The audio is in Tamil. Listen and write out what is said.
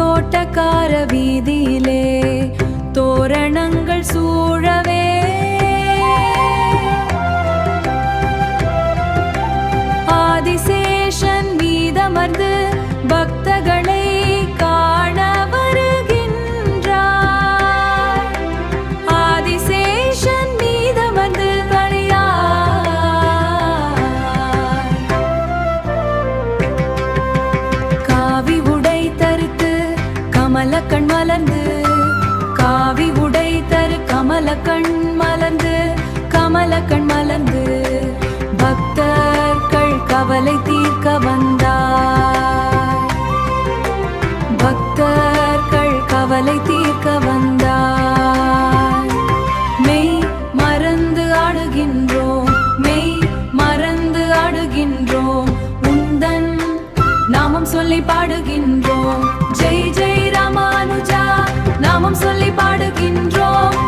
தோட்டக்கார வீதியிலே தோரணங்கள் சூழவே ஆதிசேஷன் மீதமர்ந்து பக்தர்களை காண வருகின்றார். ஆதிசேஷன் மீதமர்ந்து பலியார். காவி உடை தரித்து கமலக்கண் மலர்ந்து காவி உடை தரு கமலக்கண் மலர்ந்து கமலக்கண் மலர்ந்து பக்தர்கள் கவலை தீர்க்க வந்தார். பக்தர்கள் கவலை தீர்க்க வந்தார். மெய் மறந்து ஆடுகின்றோம், மெய் மறந்து ஆடுகின்றோம், உந்தன் நாமம் சொல்லி பாடுகின்றோம். ஜெய் ஜெய் ராமானுஜா நாமம் சொல்லி பாடுகின்றோம்.